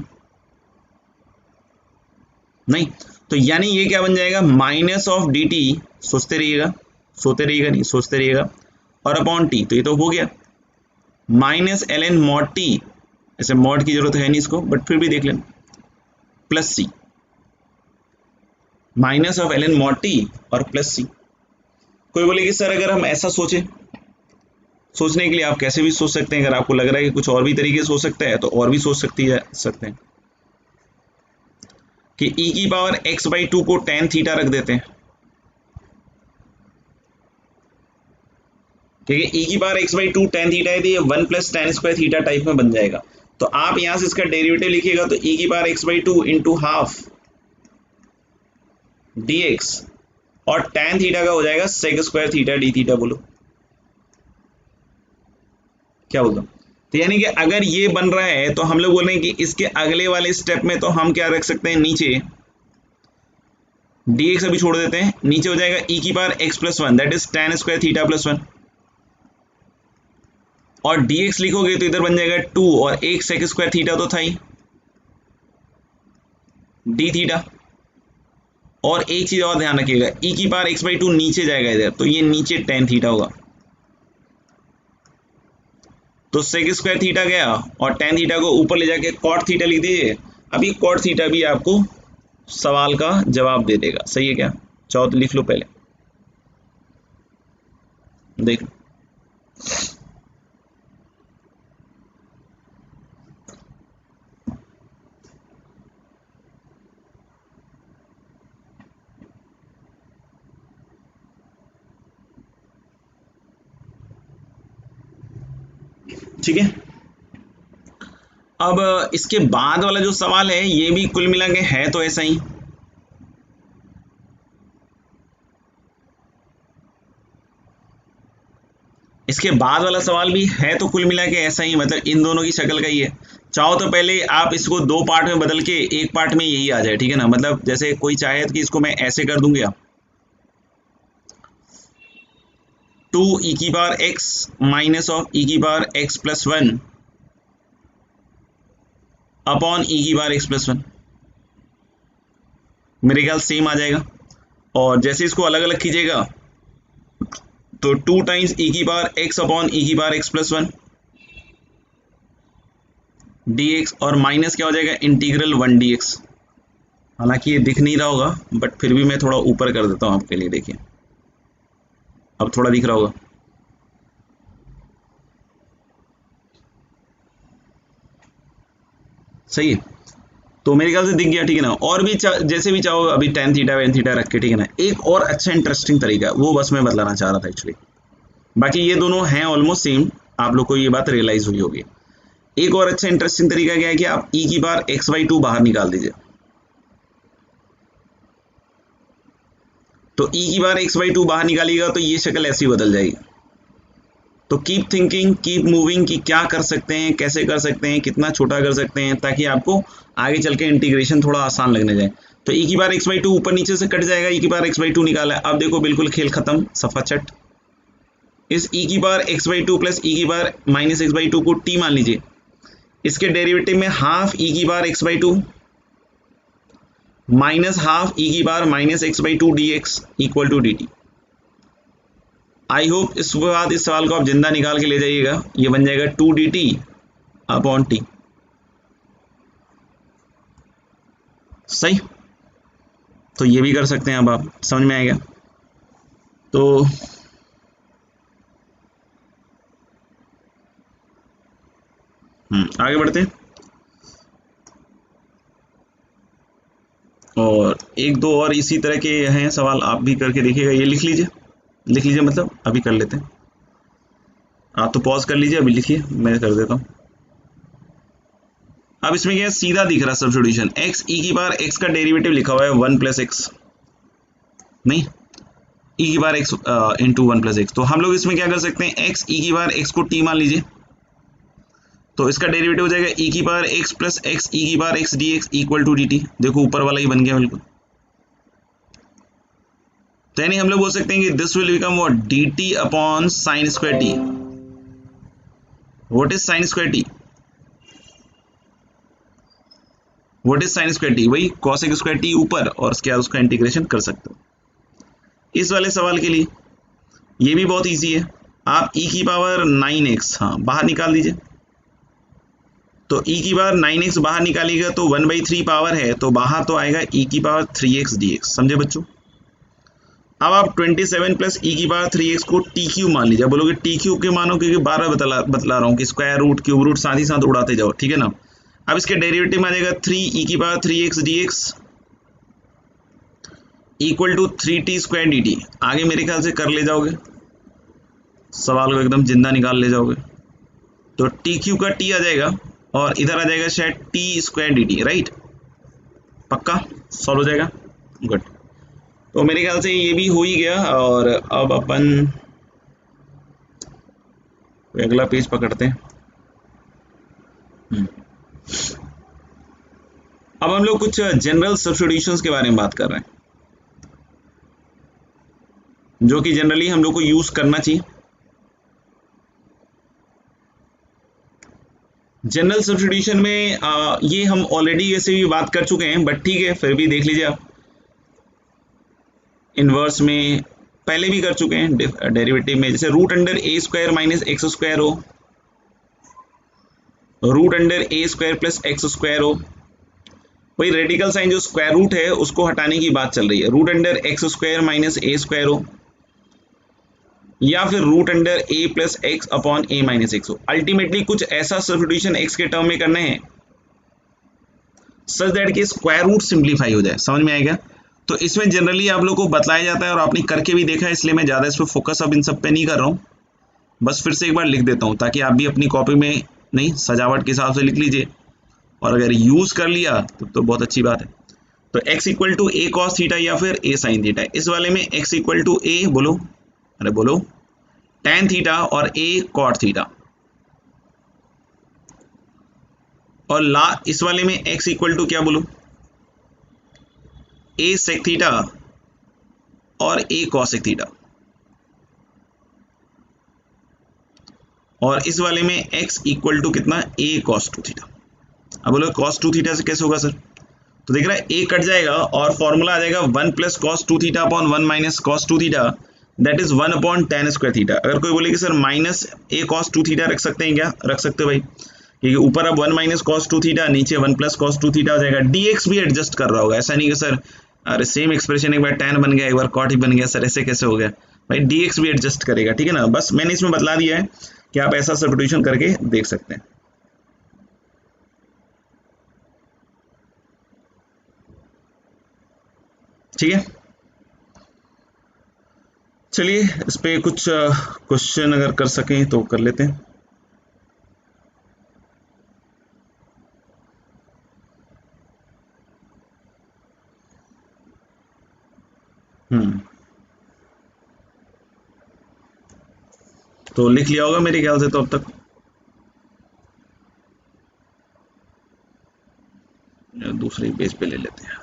नहीं, तो यानी ये क्या बन जाएगा, माइनस ऑफ डी टी, सोचते रहिएगा, सोते रहिएगा नहीं, सोचते रहिएगा, और अपॉन टी, तो ये तो हो गया minus L N mod T, ऐसे मॉड की जरूरत है नहीं इसको, बट फिर भी देख लें, plus C, minus of L N mod T और प्लस सी। कोई बोले कि सर अगर हम ऐसा सोचें, सोचने के लिए आप कैसे भी सोच सकते हैं, अगर आपको लग रहा है कि कुछ और भी तरीके से सोच सकता है तो और भी सोच सकते हैं कि e की पावर x बाई 2 को tan थीटा रख देते हैं, ठीक है, e की power x by 2 tan theta है, तो ये 1 plus tan square theta type में बन जाएगा। तो आप यहां से इसका डेरिवेटिव लिखिएगा, तो e की power x by 2 into half dx और tan थीटा का हो जाएगा sec square theta D theta. बोलो क्या बोलता हूं, तो यानी कि अगर ये बन रहा है तो हम लोग बोल रहे हैं कि इसके अगले वाले स्टेप में तो हम क्या रख सकते हैं, नीचे dx अभी छोड़ देते हैं, नीचे हो जाएगा e की power x plus 1 that is tan square theta plus 1, और dx लिखोगे तो इधर बन जाएगा 2 और एक सेक स्क्वायर थीटा तो था ही डी थीटा, और एक चीज और ध्यान रखिएगा, e की पावर x बाई 2 नीचे जाएगा इधर, तो ये नीचे tan थीटा होगा, तो सेक स्क्वायर थीटा गया और tan थीटा को ऊपर ले जाके कॉट थीटा लिख दीजिए। अभी कॉट थीटा भी आपको सवाल का जवाब दे देगा, सही है क्या, चाहो तो लिख लो पहले, देख लो। ठीक है, अब इसके बाद वाला जो सवाल है ये भी कुल मिला के है तो ऐसा ही, इसके बाद वाला सवाल भी है तो कुल मिला के ऐसा ही, मतलब इन दोनों की शक्ल का ही है। चाहो तो पहले आप इसको दो पार्ट में बदल के एक पार्ट में यही आ जाए, ठीक है ना, मतलब जैसे कोई चाहे कि इसको मैं ऐसे कर दूंगा, 2 e की power x minus of e की power x plus 1 upon e की पावर x प्लस 1, मेरे ख्याल सेम आ जाएगा। और जैसे इसको अलग अलग कीजिएगा तो 2 टाइम्स e की पावर x अपॉन e की पावर x प्लस 1 dx, और माइनस क्या हो जाएगा, इंटीग्रल 1 dx। हालांकि ये दिख नहीं रहा होगा बट फिर भी मैं थोड़ा ऊपर कर देता हूँ आपके लिए, देखिए अब थोड़ा दिख रहा होगा, सही है, तो मेरे ख्याल से दिख गया, ठीक है ना। और भी जैसे भी चाहो अभी tan थीटा वैन थीटा रख के, ठीक है ना। एक और अच्छा इंटरेस्टिंग तरीका है, वो बस मैं बतलाना चाह रहा था एक्चुअली, बाकी ये दोनों हैं ऑलमोस्ट सेम, आप लोग को ये बात रियलाइज हुई होगी। एक और अच्छा इंटरेस्टिंग तरीका क्या है कि आप e की बार x बाई 2 बाहर निकाल दीजिए, तो e की बार x बाई 2 बाहर निकालिएगा तो ये शक्ल ऐसी बदल जाएगी। तो कीप थिंकिंग, कीप मूविंग कि क्या कर सकते हैं, कैसे कर सकते हैं, कितना छोटा कर सकते हैं, ताकि आपको आगे चल के इंटीग्रेशन थोड़ा आसान लगने जाए। तो e की बार x बाई 2 ऊपर नीचे से कट जाएगा, e की बार x बाई 2 निकाला है, अब देखो बिल्कुल खेल खत्म, सफा चट। इस e की बार x बाई 2 प्लस e की बार माइनस x बाई 2 को t मान लीजिए, इसके डेरिवेटिव में हाफ e की बार x by 2 minus half e की बार minus x by 2 dx equal to dt। I hope इसके बाद इस सवाल को आप जिंदा निकाल के ले जाइएगा, ये बन जाएगा 2 dt अपॉन t, सही। तो ये भी कर सकते हैं, अब आप समझ में आएगा। तो आगे बढ़ते हैं, और एक दो और इसी तरह के हैं सवाल, आप भी करके देखिएगा। ये लिख लीजिए, लिख लीजिए, मतलब अभी कर लेते हैं, आप तो पॉज कर लीजिए, अभी लिखिए, मैं कर देता हूँ। अब इसमें क्या है, सीधा दिख रहा है सब्स्टिट्यूशन, x e की बार x का डेरिवेटिव लिखा हुआ है 1 प्लस एक्स, नहीं e की बार x इंटू 1 प्लस एक्स। तो हम लोग इसमें क्या कर सकते हैं, x e की बार x को t मान लीजिए, तो इसका डेरिवेटिव हो जाएगा ई की power X plus X E की power X D x equal to D T. देखो ऊपर वाला ही बन गया बिल्कुल। तो यानी हम लोग बोल सकते हैं कि this will become what, D t upon sine square T. What is sine square T? What is sine square T? वही कॉसेक स्क्वायर टी ऊपर, और उसके बाद उसका इंटीग्रेशन कर सकते हो। इस वाले सवाल के लिए ये भी बहुत इजी है। आप e की पावर 9x हाँ बाहर निकाल दीजिए। तो e की पावर 9x बाहर निकालिएगा तो 1/3 पावर है, तो बाहर तो आएगा e की पावर 3x dx। समझे बच्चों? अब आप 27 प्लस e की पावर 3x को टी क्यूब मान लीजिए। बोलोगे टी क्यूब के मानो, क्योंकि 12 बतला रहा हूँ कि स्क्वायर रूट क्यूब रूट साथ ही साथ उड़ाते जाओ, ठीक है ना। अब इसके डेरिवेटिव में आ जाएगा 3 e की power 3x dx equal to 3t square dt। आगे मेरे ख्याल से कर ले जाओगे, सवाल को एकदम जिंदा निकाल ले जाओगे। तो टी क्यूब का टी आ जाएगा और इधर आ जाएगा शायद टी स्क्वायर dt, राइट? पक्का सॉल्व हो जाएगा? गुड। तो मेरे ख्याल से ये भी हो ही गया। और अब अपन अगला पेज पकड़ते हैं। अब हम लोग कुछ जनरल सब्स्टिट्यूशंस के बारे में बात कर रहे हैं, जो कि जनरली हम लोग को यूज करना चाहिए। जनरल सब्स्टिट्यूशन में ये हम ऑलरेडी वैसे भी बात कर चुके हैं, बट ठीक है फिर भी देख लीजिए आप। इनवर्स में पहले भी कर चुके हैं, डेरिवेटिव में जैसे root under a square minus x square हो, root under a square plus x square हो। वही रेडिकल साइन जो स्क्वायर रूट है उसको हटाने की बात चल रही है। Root under x square minus a square हो, या फिर root under a plus x upon a minus x हो। अल्टीमेटली कुछ ऐसा सब्स्टिट्यूशन एक्स के टर्म में करने हैं सच दैट कि स्क्वायर रूट सिंप्लीफाई हो जाए। समझ में आएगा? तो इसमें जनरली आप लोग को बताया जाता है और आपने करके भी देखा है, इसलिए मैं ज़्यादा इस पर फोकस अब इन सब पे नहीं कर रहा हूँ। बस फिर से एक बार लिख देता हूँ ताकि आप भी अपनी कॉपी में नहीं सजावट के हिसाब से लिख लीजिए, और अगर यूज़ कर लिया तो बहुत अच्छी बात है। तो x equal to A cos theta या फिर ए साइन थीटा। इस वाले में x इक्वल टू ए बोलो, अरे बोलो टैन थीटा और ए कॉट थीटा, और इस वाले में x इक्वल टू क्या बोलो, ए सेक थीटा और ए कॉसेक थीटा, और इस वाले में x इक्वल टू कितना, ए कॉस 2 थीटा। अब बोलो कॉस 2 थीटा से कैसे होगा सर? तो देख रहा है ए कट जाएगा और फॉर्मूला आ जाएगा 1 plus cos 2 theta upon 1 minus cos 2 theta, that is 1 upon tan square theta. अगर कोई बोले कि सर माइनस ए कॉस 2 थीटा रख सकते हैं क्या? रख सकते हो भाई, क्योंकि ऊपर अब 1 माइनस कॉस 2 थीटा, नीचे 1 प्लस कॉस 2 थीटा हो जाएगा। dx भी एडजस्ट कर रहा होगा, ऐसा नहीं कि सर अरे सेम एक्सप्रेशन एक बार tan बन गया एक बार cot ही बन गया सर, ऐसे कैसे हो गया भाई? dx भी एडजस्ट करेगा, ठीक है ना। बस मैंने इसमें बतला दिया है कि आप ऐसा सब्स्टिट्यूशन करके देख सकते हैं। ठीक है, चलिए इस पे कुछ क्वेश्चन अगर कर सकें तो कर लेते हैं। तो लिख लिया होगा मेरे ख्याल से तो अब तक। दूसरे पेज पे ले लेते हैं।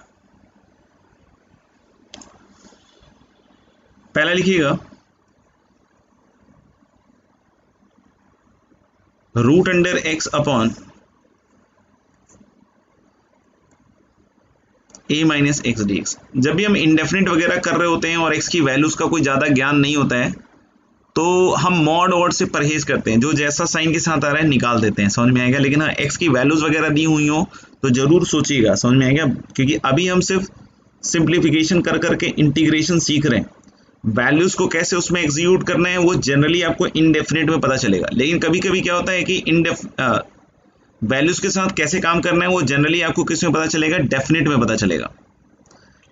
पहला लिखिएगा root under x upon a minus X D x. जब भी हम इंडेफिनिट वगैरह कर रहे होते हैं और एक्स की वैल्यूज का कोई ज़्यादा ज्ञान नहीं होता है तो हम मॉड ऑड से परहेज करते हैं, जो जैसा साइन के साथ आ रहा है निकाल देते हैं। समझ में आएगा? लेकिन हाँ एक्स की वैल्यूज वगैरह दी हुई हो तो जरूर सोचिएगा, समझ में आएगा? क्योंकि अभी हम सिर्फ सिंप्लीफिकेशन कर करके इंटीग्रेशन सीख रहे हैं। वैल्यूज को कैसे उसमें एग्जीक्यूट करना है वो जनरली आपको इनडेफिनिट में पता चलेगा, लेकिन कभी कभी क्या होता है कि वैल्यूज के साथ कैसे काम करना है वो जनरली आपको किस में पता चलेगा, डेफिनेट में पता चलेगा।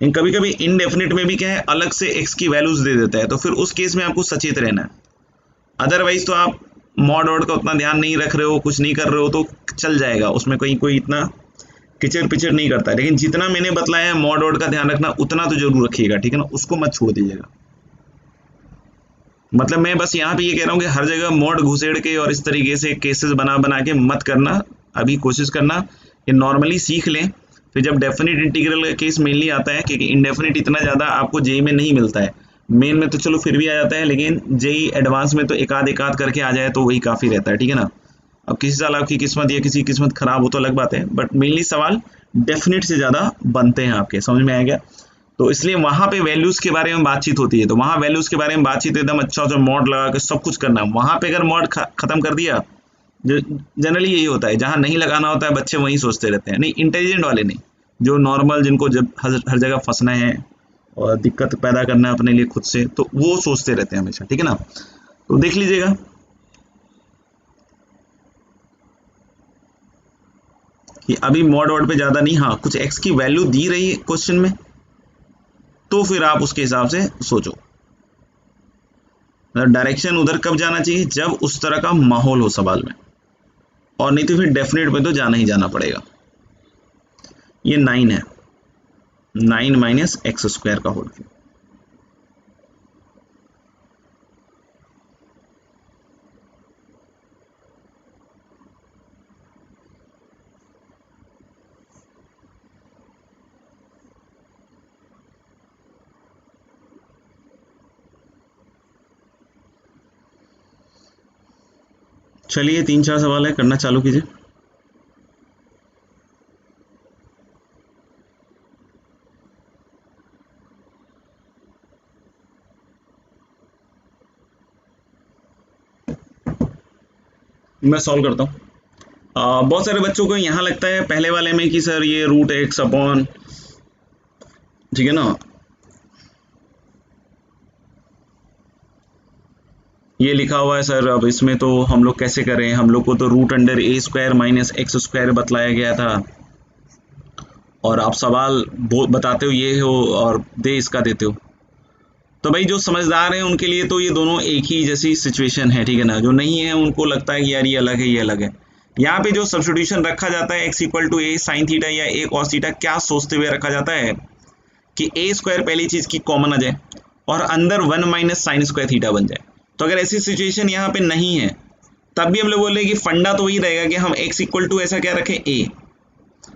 लेकिन कभी कभी इनडेफिनिट में भी क्या है अलग से एक्स की वैल्यूज दे देता है, तो फिर उस केस में आपको सचेत रहना है। अदरवाइज तो आप मॉड ऑड का उतना ध्यान नहीं रख रहे हो, कुछ नहीं कर रहे हो तो चल जाएगा, उसमें कोई इतना किचर पिचर नहीं करता है। लेकिन जितना मैंने बतलाया है मॉड ऑड का ध्यान रखना उतना तो जरूर रखिएगा, ठीक है ना, उसको मत छोड़ दीजिएगा। मतलब मैं बस यहाँ पे ये कह रहा हूँ कि हर जगह मॉड घुसेड़ के और इस तरीके से केसेस बना बना के मत करना। अभी कोशिश करना कि नॉर्मली सीख लें, फिर जब डेफिनेट इंटीग्रल का केस मेनली आता है, क्योंकि इनडेफिनेट इतना ज़्यादा आपको जेई में नहीं मिलता है, मेन में तो चलो फिर भी आ जाता है, लेकिन जेई एडवांस में तो एक आध करके आ जाए तो वही काफ़ी रहता है, ठीक है ना। अब किसी साल आपकी किस्मत या किसी की किस्मत खराब हो तो अलग बात है, बट मेनली सवाल डेफिनेट से ज़्यादा बनते हैं आपके, समझ में आएगा। तो इसलिए वहां पे वैल्यूज के बारे में बातचीत होती है, तो वहां वैल्यूज के बारे में बातचीत एकदम अच्छा सा मॉड लगा के सब कुछ करना। वहां पे अगर मॉड खत्म कर दिया, जो जनरली यही होता है, जहां नहीं लगाना होता है बच्चे वहीं सोचते रहते हैं, नहीं इंटेलिजेंट वाले नहीं, जो नॉर्मल जिनको जब हर जगह फंसना है और दिक्कत पैदा करना है अपने लिए खुद से, तो वो सोचते रहते हैं हमेशा, ठीक है ना। तो देख लीजिएगा कि अभी मॉड वॉड पे ज्यादा नहीं, हाँ कुछ एक्स की वैल्यू दी रही है क्वेश्चन में, तो फिर आप उसके हिसाब से सोचो। मतलब डायरेक्शन उधर कब जाना चाहिए, जब उस तरह का माहौल हो सवाल में, और नहीं तो फिर डेफिनेट में तो जाना ही जाना पड़ेगा। ये 9 है, 9 माइनस एक्स स्क्वायर का होल क्यूब। चलिए 3-4 सवाल है, करना चालू कीजिए। मैं सॉल्व करता हूँ। बहुत सारे बच्चों को यहाँ लगता है पहले वाले में कि सर ये रूट एक्स अपॉन, ठीक है ना, ये लिखा हुआ है सर, अब इसमें तो हम लोग कैसे करें, हम लोग को तो root under a square minus x square बतलाया गया था, और आप सवाल बताते हो ये हो और दे इसका देते हो। तो भाई जो समझदार हैं उनके लिए तो ये दोनों एक ही जैसी सिचुएशन है, ठीक है ना। जो नहीं है उनको लगता है कि यार ये अलग है ये अलग है। यहाँ पे जो सब्स्टिट्यूशन रखा जाता है X equal to A sine theta या ए कॉस थीटा, क्या सोचते हुए रखा जाता है कि ए स्क्वायर पहली चीज की कॉमन आ जाए और अंदर 1 माइनस साइन स्क्वायर थीटा बन जाए। तो अगर ऐसी सिचुएशन यहाँ पे नहीं है तब भी हम लोग बोल रहे हैं कि फंडा तो वही रहेगा कि हम एक्स इक्वल टू ऐसा क्या रखें ए।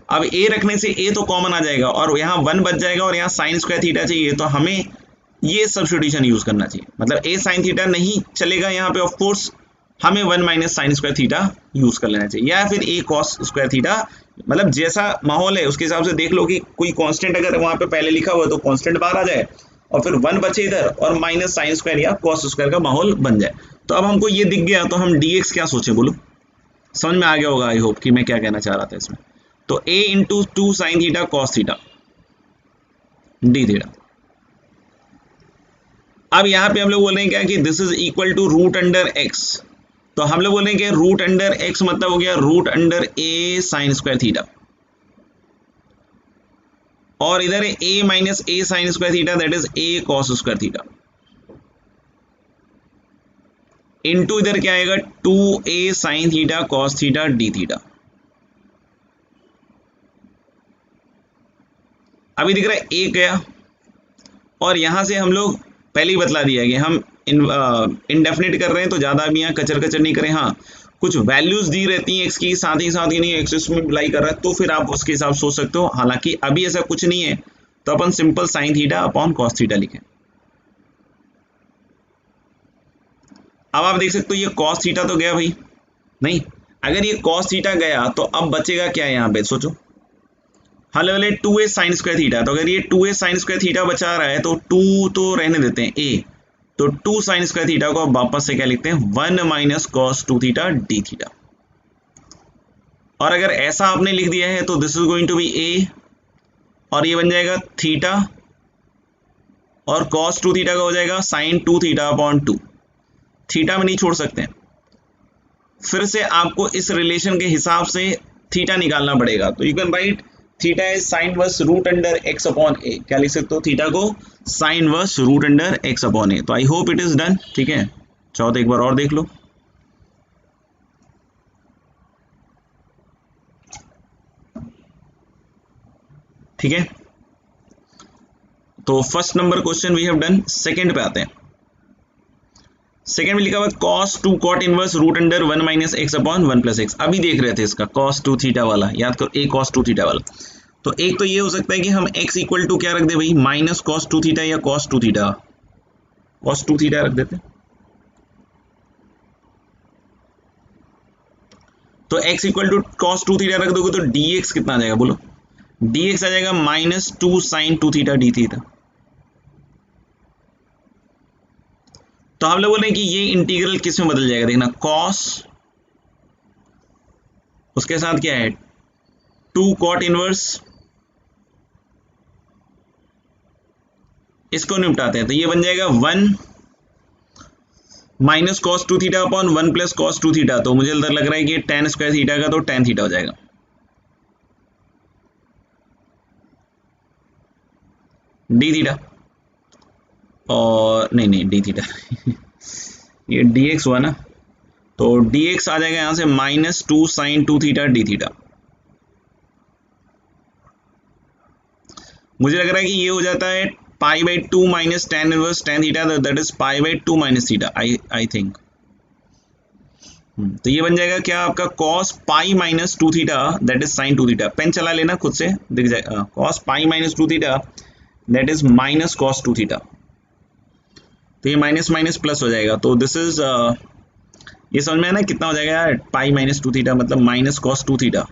अब ए रखने से ए तो कॉमन आ जाएगा और यहाँ 1 बच जाएगा और यहाँ साइन स्क्वायर थीटा चाहिए, तो हमें ये सब्स्टिट्यूशन यूज करना चाहिए। मतलब ए साइन थीटा नहीं चलेगा यहाँ पे, ऑफ कोर्स हमें 1 minus sine square theta use कर लेना चाहिए, या फिर ए कॉस स्क्वायर थीटा। मतलब जैसा माहौल है उसके हिसाब से देख लो कि कोई कांस्टेंट अगर वहां पे पहले लिखा हुआ है तो कांस्टेंट बाहर आ जाए और फिर 1 बचे इधर और माइनस साइन स्क्वायर या कॉस स्क्वायर का माहौल बन जाए। तो अब हमको ये दिख गया, तो हम dx क्या सोचे बोलो, समझ में आ गया होगा आई होप कि मैं क्या कहना चाह रहा था इसमें। तो a into 2 sine theta cos theta D theta. अब यहाँ पे हम लोग बोल रहे हैं क्या कि this is equal to root under X, तो हम लोग बोल रहे हैं कि रूट अंडर एक्स मतलब हो गया रूट अंडर ए साइन स्क्वायर थीटा, और इधर है a minus A sine square theta that is a cos square theta, into इधर क्या आएगा 2a sine theta cos theta D theta. अभी दिख रहा है a गया, और यहां से हम लोग पहले ही बतला दिया कि हम इनडेफिनिट कर रहे हैं तो ज्यादा भी यहाँ कचर कचर नहीं करें। हाँ कुछ वैल्यूज दी रहती हैं एक्स की, साथ ही नहीं एक्स इसमें अप्लाई कर रहा है तो फिर आप उसके हिसाब सोच सकते हो। हालांकि अभी ऐसा कुछ नहीं है तो अपन simple sine theta upon cos theta लिखें। अब आप देख सकते हो ये कॉस थीटा तो गया भाई, नहीं अगर ये कॉस थीटा गया तो अब बचेगा क्या यहाँ पे सोचो, हल वाले 2a साइन स्क्वायर थीटा, तो अगर ये 2a साइन स्क्वायर थीटा बचा रहा है तो 2 तो रहने देते हैं a, तो 2 साइन स्क्वायर थीटा को वापस से क्या लिखते हैं 1 minus cos 2 theta D theta. और अगर ऐसा आपने लिख दिया है तो this is going to be a, और ये बन जाएगा थीटा, और कॉस 2 थीटा का हो जाएगा साइन 2 थीटा अपॉन 2, थीटा में नहीं छोड़ सकते हैं। फिर से आपको इस रिलेशन के हिसाब से थीटा निकालना पड़ेगा, तो you can write theta is sine inverse root under x upon a. क्या लिख सकते हो, थीटा को sine inverse root under x upon a. तो I hope it is done, ठीक है। चाहो तो एक बार और देख लो। ठीक है, तो first number question we have done. Second पे आते हैं। सेकेंड में लिखा हुआ cos 2 cot inverse root under 1 minus x upon 1 plus X. अभी देख रहे थे इसका cos 2 थीटा वाला, याद करो एक cos 2 थीटा वाला। तो एक तो ये हो सकता है कि हम x इक्वल टू क्या रख दे भाई, माइनस cos 2 थीटा या cos 2 थीटा, cos 2 थीटा रख देते। तो x equal to cos 2 theta रख दोगे तो dx कितना आ जाएगा बोलो, dx आ जाएगा minus 2 sin 2 theta D theta. तो हम लोग बोल रहे हैं कि ये इंटीग्रल किस में बदल जाएगा, देखना cos, उसके साथ क्या है 2 cot इनवर्स, इसको निपटाते हैं तो ये बन जाएगा 1 minus cos 2 theta upon 1 plus cos 2 theta. तो मुझे लग रहा है कि tan स्क्वायर थीटा का तो tan थीटा हो जाएगा, डी थीटा, और नहीं डी थीटा ये dx हुआ ना, तो dx आ जाएगा यहां से minus 2 sin 2 theta D theta. मुझे लग रहा है कि ये हो जाता है pi by 2 minus tan inverse tan theta, that is pi by 2 minus theta I think. तो ये बन जाएगा क्या आपका cos pi minus 2 theta that is sin 2 theta. Pen चला लेना खुद से दिख जाएगा, cos pi minus 2 theta that is minus cos 2 theta. तो ये माइनस माइनस प्लस हो जाएगा, तो दिस इज ये समझ में आया ना कितना हो जाएगा यार, पाई माइनस 2 थीटा मतलब minus cos 2 theta,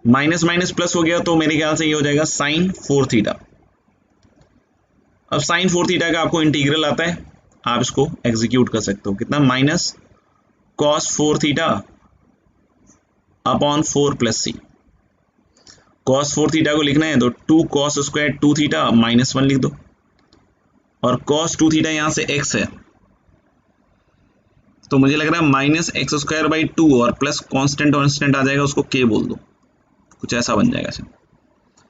minus minus plus हो गया तो मेरे ख्याल से ये हो जाएगा sin 4 थीटा। अब sin 4 थीटा का आपको इंटीग्रल आता है, आप इसको एग्जीक्यूट कर सकते हो, कितना minus cos 4 theta upon 4 plus c. cos 4 theta को लिखना है तो 2 cos स्क्वायर 2 थीटा माइनस 1 लिख दो, और cos 2 थीटा यहां से x है तो मुझे लग रहा है माइनस एक्स स्क्वायर बाई 2 और प्लस कांस्टेंट कांस्टेंट आ जाएगा, उसको k बोल दो, कुछ ऐसा बन जाएगा,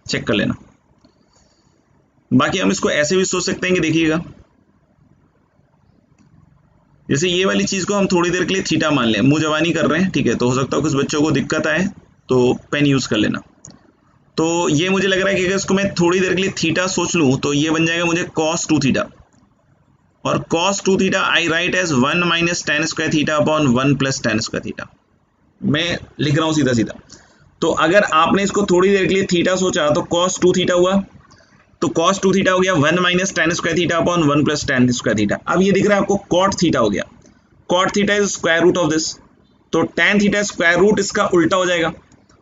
चेक कर लेना। बाकी हम इसको ऐसे भी सोच सकते हैं कि देखिएगा जैसे ये वाली चीज को हम थोड़ी देर के लिए थीटा मान लें, मुंह जवानी कर रहे हैं ठीक है, तो हो सकता है कुछ बच्चों को दिक्कत आए तो पेन यूज कर लेना। तो ये मुझे लग रहा है कि अगर इसको मैं थोड़ी देर के लिए थीटा सोच लूं तो ये बन जाएगा मुझे cos 2 थीटा, और cos 2 theta I write as 1 minus tan square theta upon 1 plus tan square theta. मैं लिख रहा हूं सीधा सीधा। तो अगर आपने इसको थोड़ी देर के लिए थीटा सोचा तो cos 2 थीटा हुआ, तो cos 2 थीटा हो गया 1 minus tan square theta upon 1 plus tan square theta. अब ये दिख रहा है आपको cot थीटा हो गया, cot theta is square root of this, तो tan थीटा स्क्वायर रूट इसका उल्टा हो जाएगा,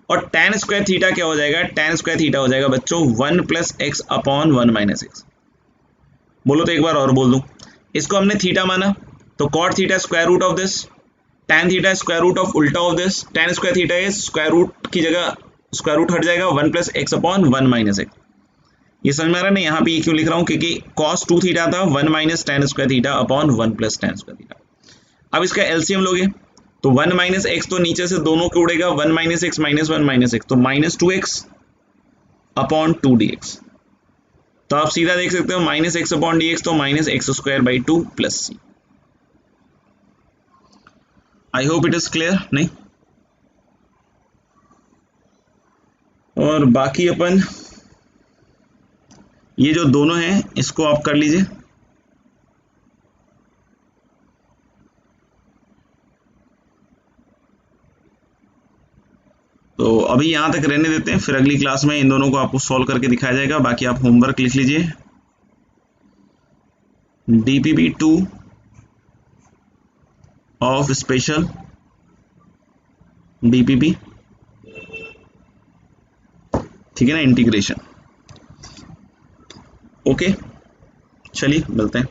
और tan स्क्वायर थीटा क्या हो जाएगा, tan स्क्वायर थीटा हो जाएगा बच्चों 1 plus x upon 1 minus x. बोलो तो एक बार और बोल दूं, इसको हमने थीटा माना तो cot theta square root of this, tan theta square root of उल्टा of this, tan square theta is square root की जगह स्क्वायर रूट हट जाएगा 1 plus x upon 1 minus x. ये समझ में आ रहा है ना, यहाँ पे ये क्यों लिख रहा हूँ, क्योंकि cos 2 थीटा था 1 minus tan square theta upon 1 plus tan square theta. अब इसका एलसीएम लोगे तो 1 माइनस एक्स तो नीचे से दोनों को उड़ेगा, 1 minus x minus 1 minus x, तो माइनस 2x अपॉन 2dx। तो आप सीधा देख सकते हो minus x upon d x, तो minus x square by 2 plus C. I hope it is clear नहीं। और बाकी अपन ये जो दोनों हैं इसको आप कर लीजिए। तो अभी यहाँ तक रहने देते हैं, फिर अगली क्लास में इन दोनों को आपको सॉल्व करके दिखाया जाएगा। बाकी आप होमवर्क लिख लीजिए, DPP2 ऑफ स्पेशल DPP, ठीक है ना, इंटीग्रेशन। ओके चलिए मिलते हैं।